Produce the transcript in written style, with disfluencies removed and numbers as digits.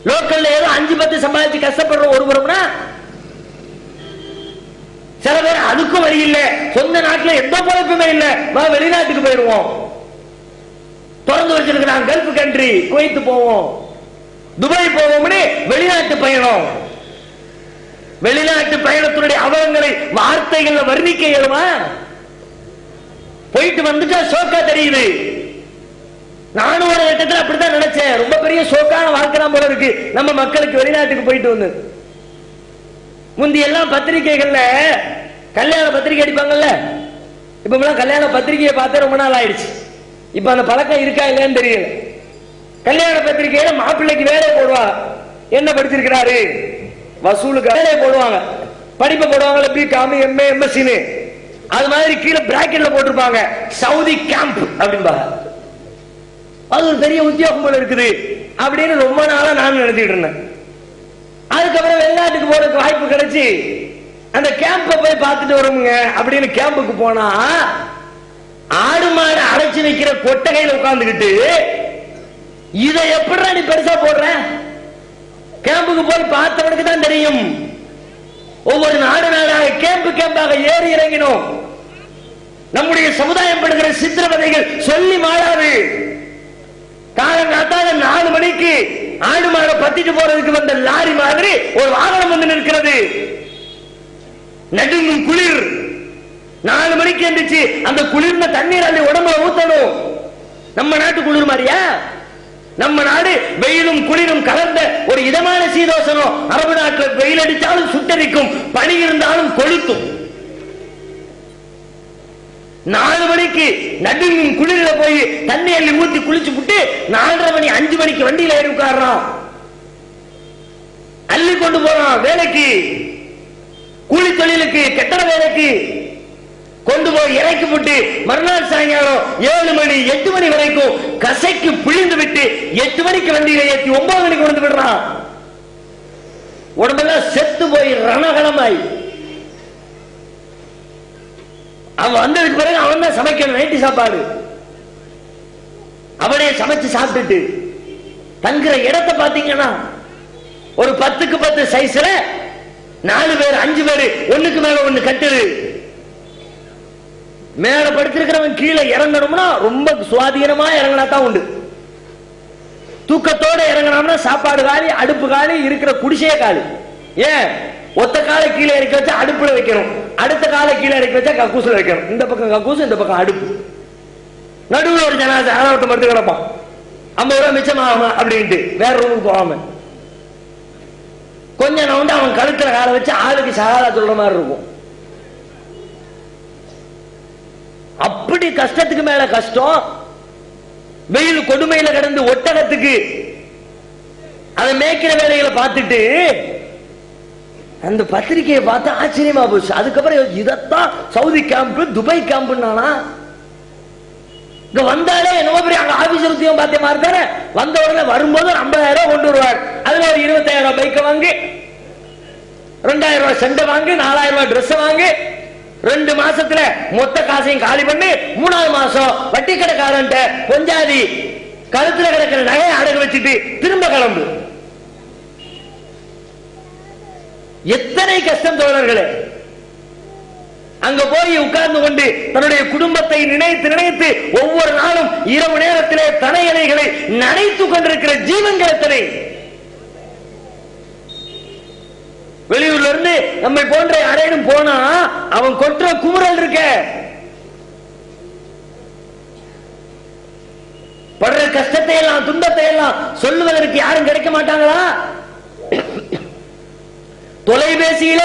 லோக்கல்ல ஏதோ 5-10 சம்பாதிச்சு கஷ்டப்படுற ஒரு புறம்னா, சில பேர் அதுக்கும் வழி இல்ல, சொந்த நாட்டில் எந்த பொழப்புமே இல்ல, வெளிநாட்டுக்கு போயிடுவோம். திறந்து வச்சிருக்கிறான் கல்ஃப் கண்ட்ரி, குவைத் போவோம், துபாய் போவோம்னு வெளிநாட்டு பயணம். வெளிநாட்டு பயணத்தினுடைய அவலங்களை வார்த்தைகள் வர்ணிக்க இயலுமா? போயிட்டு வந்துட்டா சோக்கா தெரியுது. நானும் ஒரு இடத்துல அப்படித்தான் நினைச்சேன். ரொம்ப பெரிய சோக்கான வாழ்க்கை போல இருக்கு நம்ம மக்களுக்கு வெளிநாட்டுக்கு போயிட்டு வந்து. முந்தி எல்லாம் பத்திரிகைகள்ல கல்யாண பத்திரிகை அடிப்பாங்கல்ல, இப்ப கல்யாண பத்திரிகையை பார்த்து ரொம்ப நாள் ஆயிடுச்சு. இப்ப அந்த பழக்கம் இருக்கா இல்லைன்னு தெரியல. கல்யாண பத்திரிகையில மாப்பிள்ளைக்கு வேலை போடுவாங்க, என்ன படிச்சிருக்கிறாரு, வசூலுக்கு வேலை போடுவாங்க, படிப்பை போடுவாங்க, பிகாம் எம்ஏ எம்எஸ்சின்னு. அது மாதிரி கீழே பிராக்கெட்ல போட்டிருப்பாங்க சவுதி கேம்ப் அப்படின்பாங்க. அது ஒரு பெரிய உத்தியோகம் போல இருக்குது அப்படின்னு ரொம்ப நாளா நான் நினைச்சிட்டு இருந்தேன். அதுக்கப்புறம் வெளிநாட்டுக்கு போறதுக்கு வாய்ப்பு கிடைச்சி அந்த கேம்ப போய் பார்த்துட்டு வருங்க அப்படின்னு கேம்புக்கு போனா, ஆடு மாடு அடைச்சு வைக்கிற கொட்டகையில் உட்கார்ந்துகிட்டு இதை எப்படி நீ பெருசா போடுற? கேம்புக்கு போய் பார்த்தவனுக்கு தான் தெரியும். ஒவ்வொரு நாடாக கேம்பாக ஏறி இறங்கினோம். நம்முடைய சமுதாயம் படுகிற சித்திரவதைகள் சொல்லி மாறாது. காலங்காத்தால 4 மணிக்கு ஆடு மாடை பத்திட்டு போறதுக்கு வந்த லாரி மாதிரி ஒரு வாகனம் வந்து நிற்கிறது. நடுங்கும் குளிர். 4 மணிக்கு எந்திரிச்சு அந்த குளிர்ந்த தண்ணீர் அள்ளி உடம்புல ஊத்தணும். நம்ம நாட்டு குளிர் மாதிரியா? நம்ம நாடு வெயிலும் குளிரும் கலந்த ஒரு இதமான சீதோசனம். அரபு நாட்டில் வெயில் அடித்தாலும் சுட்டரிக்கும், பனி இருந்தாலும் கொளுத்தும். 4 மணிக்கு நடுங்கும் குளிரில போய் தண்ணி அள்ளி ஊத்தி குளிச்சு விட்டு 4:30 மணி 5 மணிக்கு வண்டியில ஏறி உட்கார்றான். அள்ளி கொண்டு போறான் வேலைக்கு, கூலி தொழிலுக்கு, கட்டட வேலைக்கு கொண்டு போய் இறக்கி விட்டு மறுநாள் சாயங்காலம் 7 மணி 8 மணி வரைக்கும் கசைக்கு பிழிந்து விட்டு 8 மணிக்கு வண்டியில ஏற்றி 9 மணிக்கு கொண்டு விடுறான். உடம்பெல்லாம் செத்து போய் ரணகலமாய். அவன் வந்ததுக்கு பிறகு அவன் தான் சமைக்கணும் நைட்டு சாப்பாடு. அவனே சமைச்சு சாப்பிட்டுட்டு தங்குற இடத்தை பாத்தீங்கன்னா ஒரு 10க்கு 10 சைஸ்ல 4 பேர் 5 பேர் ஒண்ணுக்கு மேல ஒண்ணு கட்டுது. மேல படுத்திருக்கிறவன் கீழே இறங்கணும்னா ரொம்ப சுவாதீனமா இறங்கினா தான் உண்டு. தூக்கத்தோட இறங்கினோம்னா சாப்பாடு காலி, அடுப்பு காலி, இருக்கிற குடிசையே காலி. ஏன்? ஒத்த காலை கீழே இறக்கி வச்சா அடுப்புல வைக்கணும், அடுத்த காலை கீழே இறக்கி வச்சா கக்கூசுல வைக்கணும். இந்த பக்கம் கக்கூசு, இந்த பக்கம் அடுப்பு. நடுவில் ஒரு ஜனாசை ஆளவட்ட மறுத்து கிடப்பான். 50 ரூபாய் மிச்சமாகாம அப்படின்ட்டு வேற ரூமுக்கு போகாம கொஞ்சம் நவுண்டு அவன் கழுத்துல காலை வச்சு ஆளுக்கு சகாதா சொல்ற மாதிரி இருக்கும். அப்படி கஷ்டத்துக்கு மேல கஷ்டம். வெயில் கொடுமையில கிடந்து ஒட்டகத்துக்கு அதை மேய்க்கிற வேலைகளை பார்த்துட்டு அந்த பத்திரிகையை பார்த்து ஆச்சரியமா போச்சு. அதுக்கப்புறம் இதத்தான் சவுதி கேம்ப், துபாய் கேம்ப். இங்க வந்தாலே என்னவோ பெரிய அங்க ஆபீசர் உத்தியோகம் பார்த்த மாதிரி தானே. வந்த உடனே வரும்போது 50,000 ரூபாய் கொண்டு வருவார். அதுல ஒரு 25,000 ரூபாய் பைக்கை வாங்கி, 2,000 ரூபாய் செண்டை வாங்கி, 4,000 ரூபாய் ட்ரெஸ் வாங்கி, 2 மாசத்துல மொத்த காசையும் காலி பண்ணி 3வது மாசம் வட்டி கடைக்காரன் பொஞ்சாதி கழுத்துல கிடக்கிற நகையை அடகு வச்சுட்டு திரும்ப கிளம்பு. எத்தனை கஷ்டம் தோழர்களே! அங்க போய் உட்கார்ந்து கொண்டு தன்னுடைய குடும்பத்தை நினைத்து நினைத்து ஒவ்வொரு நாளும் இரவு நேரத்திலே தனையணைகளை நனைத்துக் கொண்டிருக்கிற ஜீவன்கள் எத்தனை! வெளியூர்ல இருந்து நம்மை போன்ற அடையணும் போனா அவன் கொற்ற குமுறல் இருக்க, படுற கஷ்டத்தை எல்லாம் துன்பத்தை எல்லாம் சொல்லுவதற்கு யாரும் கிடைக்க மாட்டாங்களா? தொலைபேசியில